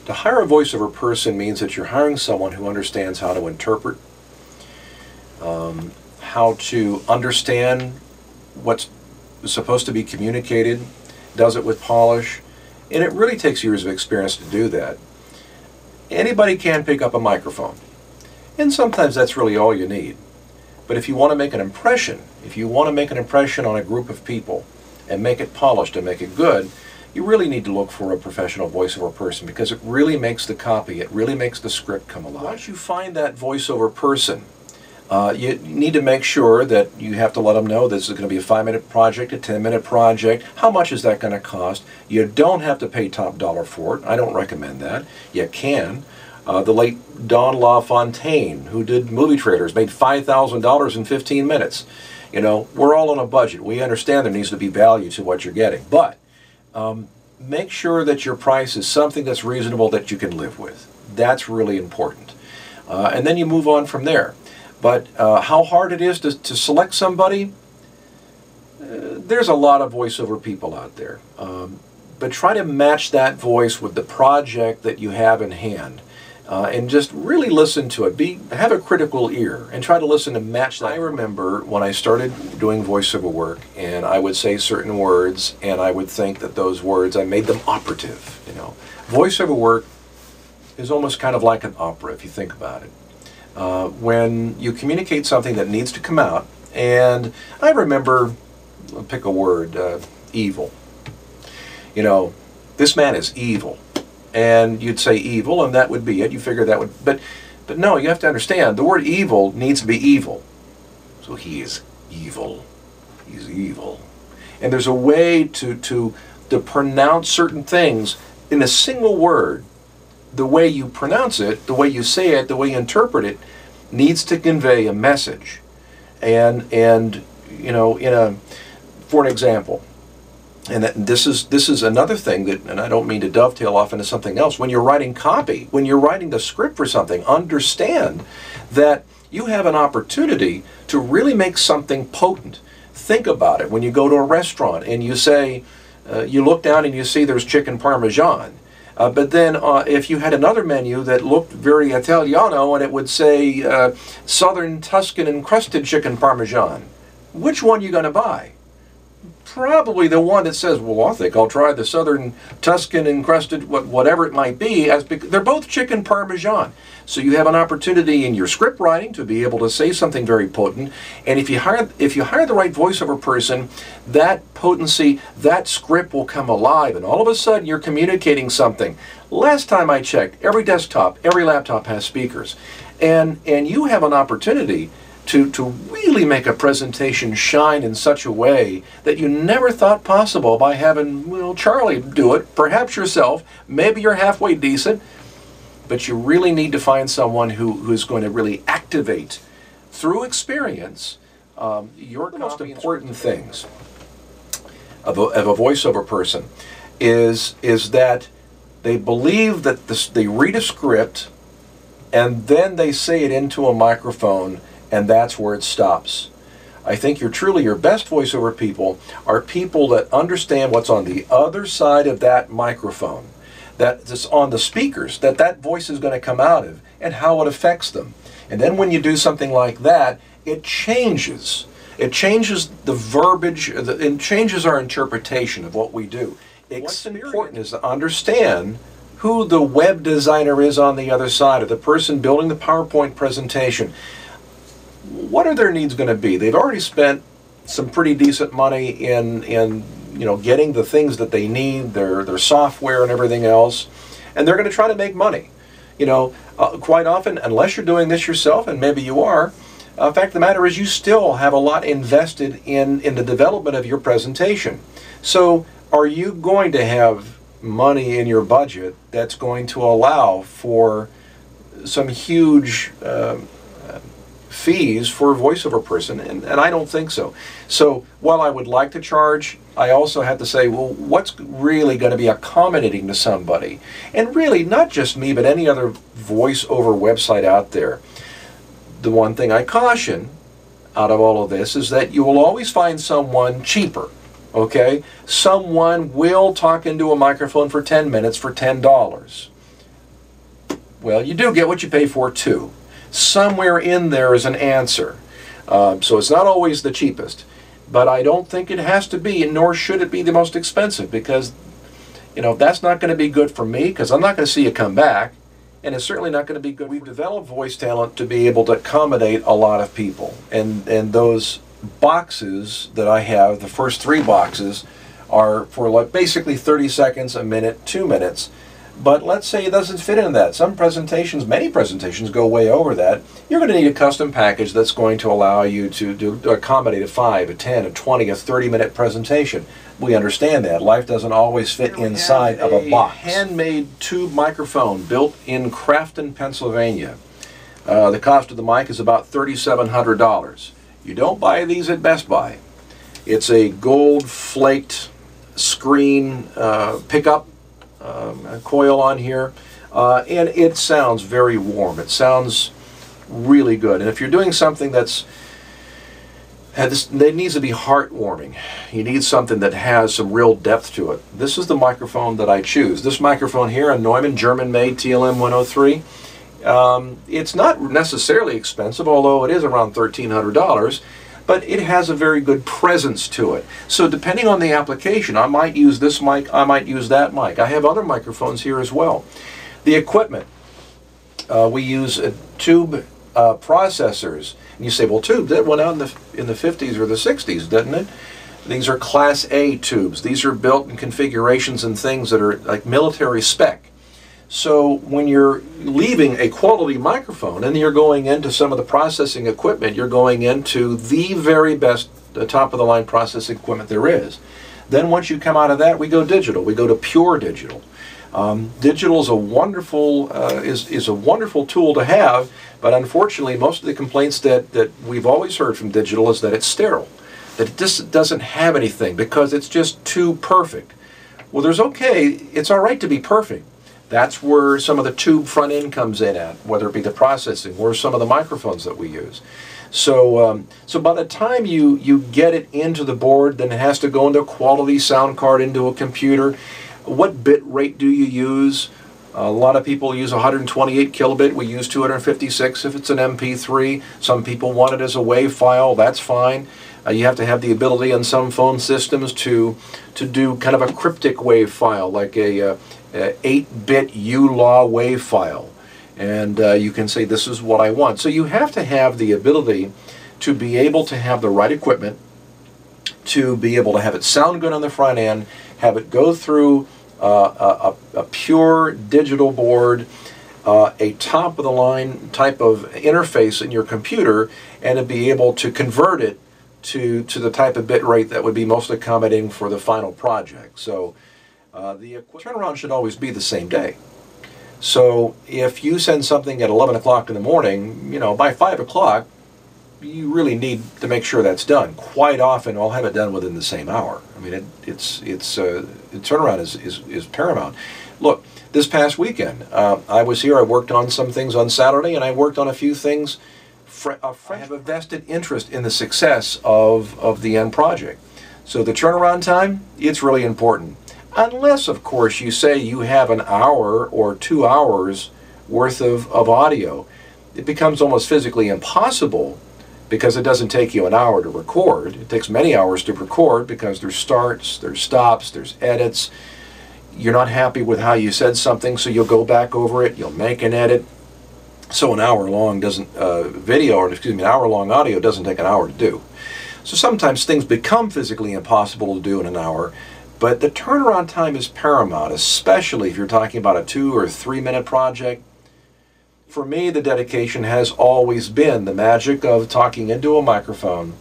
To hire a voiceover person means that you're hiring someone who understands how to interpret, how to understand what's supposed to be communicated, does it with polish, and it really takes years of experience to do that. Anybody can pick up a microphone, and sometimes that's really all you need. But if you want to make an impression, on a group of people and make it polished and make it good, you really need to look for a professional voiceover person, because it really makes the copy, it really makes the script come alive. Once you find that voiceover person, you need to make sure that you have to let them know this is going to be a 5-minute project, a 10-minute project. How much is that going to cost? You don't have to pay top dollar for it. I don't recommend that. You can. The late Don LaFontaine, who did Movie Trailers, made $5,000 in 15 minutes. You know, we're all on a budget. We understand there needs to be value to what you're getting. But make sure that your price is something that's reasonable that you can live with. That's really important. And then you move on from there. But how hard it is to select somebody, there's a lot of voiceover people out there. But try to match that voice with the project that you have in hand. And just really listen to it. Have a critical ear and try to listen to match that. I remember when I started doing voiceover work, and I would say certain words, and I would think that those words, I made them operative. You know, voiceover work is almost kind of like an opera if you think about it. When you communicate something that needs to come out, and I remember, I'll pick a word, evil. You know, this man is evil. And you'd say evil, and that would be it. You figure that would, but no, you have to understand, the word evil needs to be evil. So he is evil. He's evil. And there's a way to pronounce certain things in a single word. The way you pronounce it, the way you say it, the way you interpret it, needs to convey a message. And you know, for an example, and this is another thing that, and I don't mean to dovetail off into something else, when you're writing copy, when you're writing the script for something, understand that you have an opportunity to really make something potent. Think about it. When you go to a restaurant and you say, you look down and you see there's chicken parmesan. But then if you had another menu that looked very Italiano and it would say Southern Tuscan encrusted chicken parmesan, which one are you going to buy? Probably the one that says, well, I think I'll try the Southern Tuscan encrusted, whatever it might be, they're both chicken parmesan. So you have an opportunity in your script writing to be able to say something very potent, and if you hire the right voiceover person, that potency, that script will come alive, and all of a sudden you're communicating something. Last time I checked, every desktop, every laptop has speakers, and you have an opportunity to really make a presentation shine in such a way that you never thought possible by having, well, Charlie do it, perhaps yourself, maybe you're halfway decent, but you really need to find someone who's going to really activate, through experience, your the most important things of a voiceover person is that they believe that they read a script and then they say it into a microphone, and that's where it stops. I think your best voiceover people are people that understand what's on the other side of that microphone, that's on the speakers, that voice is going to come out of, and how it affects them. And then when you do something like that, it changes. It changes the verbiage, it changes our interpretation of what we do. What's important is to understand who the web designer is on the other side, or the person building the PowerPoint presentation. What are their needs going to be? They've already spent some pretty decent money in getting the things that they need, their software and everything else, and they're going to try to make money. Quite often, unless you're doing this yourself, and maybe you are, fact of the matter is you still have a lot invested in the development of your presentation. So are you going to have money in your budget that's going to allow for some huge fees for a voiceover person? And I don't think so. So while I would like to charge, I also have to say, well, what's really going to be accommodating to somebody? And really, not just me, but any other voiceover website out there. The one thing I caution out of all of this is that you will always find someone cheaper, okay? Someone will talk into a microphone for 10 minutes for $10. Well, you do get what you pay for too. Somewhere in there is an answer. So it's not always the cheapest, but I don't think it has to be, nor should it be the most expensive, because that's not going to be good for me, because I'm not going to see you come back, and it's certainly not going to be good. We've developed voice talent to be able to accommodate a lot of people, and those boxes that I have, the first 3 boxes, are for like basically 30 seconds, a minute, 2 minutes. But let's say it doesn't fit into that. Some presentations, many presentations, go way over that. You're going to need a custom package that's going to allow you to accommodate a 5, a 10, a 20, a 30-minute presentation. We understand that. Life doesn't always fit inside of a box. Handmade tube microphone built in Crafton, Pennsylvania. The cost of the mic is about $3,700. You don't buy these at Best Buy. It's a gold flaked screen pickup coil on here, and it sounds very warm. It sounds really good. And if you're doing something that needs to be heartwarming, you need something that has some real depth to it, this is the microphone that I choose. This microphone here, a Neumann German-made TLM 103. It's not necessarily expensive, although it is around $1,300. But it has a very good presence to it. So depending on the application, I might use this mic, I might use that mic. I have other microphones here as well. The equipment, we use tube processors. And you say, well, tube, that went out in the 50s or the 60s, didn't it? These are Class A tubes. These are built in configurations and things that are like military spec. So when you're leaving a quality microphone and you're going into some of the processing equipment, you're going into the very best, top-of-the-line processing equipment there is. Then once you come out of that, we go digital. We go to pure digital. Digital is a wonderful is a wonderful tool to have, but unfortunately, most of the complaints that we've always heard from digital is that it's sterile, that it just doesn't have anything because it's just too perfect. Well, it's all right to be perfect. That's where some of the tube front end comes in at, whether it be the processing or some of the microphones that we use. So by the time you get it into the board, then it has to go into a quality sound card, into a computer. What bit rate do you use? A lot of people use 128 kilobit. We use 256 if it's an MP3. Some people want it as a WAV file. That's fine. You have to have the ability on some phone systems to do kind of a cryptic WAV file, like a 8-bit ULAW WAV file, and you can say this is what I want. So you have to have the ability to be able to have the right equipment, to be able to have it sound good on the front end, have it go through a pure digital board, a top-of-the-line type of interface in your computer, and to be able to convert it to the type of bit rate that would be most accommodating for the final project. So the turnaround should always be the same day. So if you send something at 11 o'clock in the morning, by 5 o'clock, you really need to make sure that's done. Quite often, I'll have it done within the same hour. I mean, the turnaround is paramount. Look, this past weekend, I was here. I worked on some things on Saturday, and I worked on a few things. I have a vested interest in the success of the end project. So the turnaround time, it's really important. Unless, of course, you say you have an hour or 2 hours worth of audio. It becomes almost physically impossible because it doesn't take you an hour to record. It takes many hours to record because there's starts, there's stops, there's edits. You're not happy with how you said something, so you'll go back over it, you'll make an edit. So an hour-long an hour-long audio doesn't take an hour to do. So sometimes things become physically impossible to do in an hour. But the turnaround time is paramount, especially if you're talking about a 2 or 3 minute project. For me, the dedication has always been the magic of talking into a microphone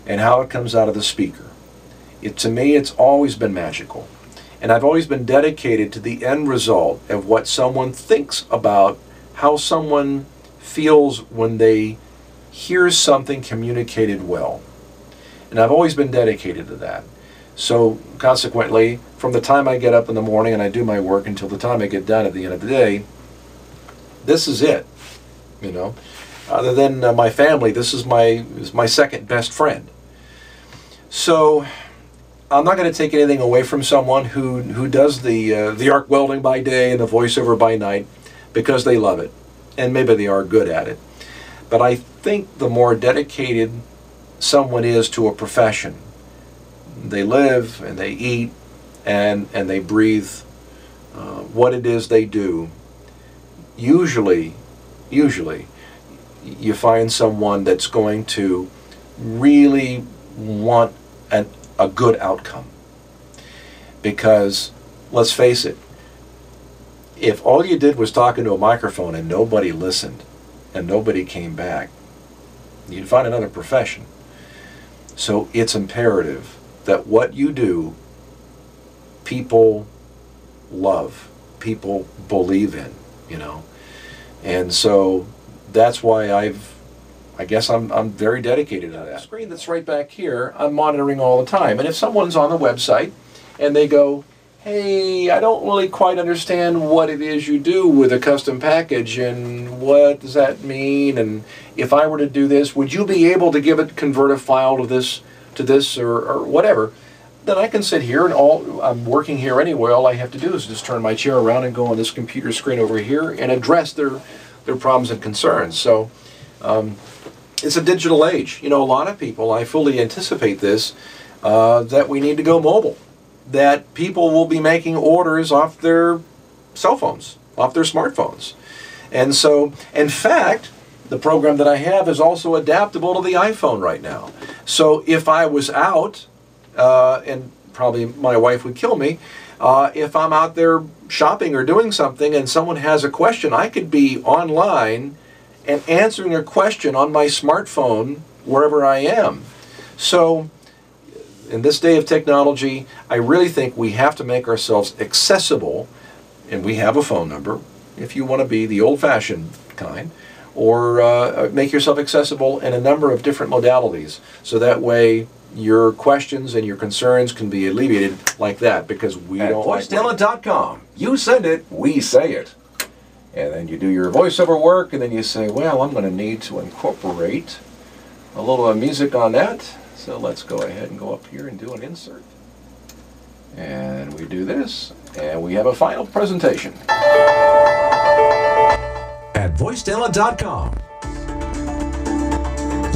and how it comes out of the speaker. To me, it's always been magical. And I've always been dedicated to the end result of what someone thinks about how someone feels when they hear something communicated well. And I've always been dedicated to that. So consequently, from the time I get up in the morning and I do my work until the time I get done at the end of the day, this is it. Other than my family, this is my second best friend. So I'm not going to take anything away from someone who does the arc welding by day and the voiceover by night. because they love it, and maybe they are good at it. But I think the more dedicated someone is to a profession, they live and they eat and they breathe what it is they do, usually you find someone that's going to really want a good outcome. Because, let's face it, if all you did was talk into a microphone and nobody listened and nobody came back, you'd find another profession. So it's imperative that what you do, people love, people believe in, you know. And so that's why I guess I'm very dedicated to that. The screen that's right back here, I'm monitoring all the time. And if someone's on the website and they go, hey, I don't really quite understand what it is you do with a custom package, and what does that mean, and if I were to do this, would you be able to convert a file to this or whatever, then I can sit here and I'm working here anyway. All I have to do is just turn my chair around and go on this computer screen over here and address their problems and concerns. So it's a digital age. You know, a lot of people, I fully anticipate this, that we need to go mobile. That people will be making orders off their cell phones, off their smartphones. And so, in fact, the program that I have is also adaptable to the iPhone right now. So if I was out, and probably my wife would kill me, if I'm out there shopping or doing something and someone has a question, I could be online and answering a question on my smartphone wherever I am. So in this day of technology, I really think we have to make ourselves accessible, and we have a phone number if you want to be the old-fashioned kind, or make yourself accessible in a number of different modalities, so that way your questions and your concerns can be alleviated like that, because we don't like voicetalent.com. You send it, we say it. And then you do your voiceover work, and then you say, well, I'm going to need to incorporate a little music on that. So let's go ahead and go up here and do an insert. And we do this, and we have a final presentation. At voicetalent.com.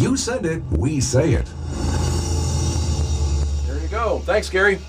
You send it, we say it. There you go. Thanks, Gary.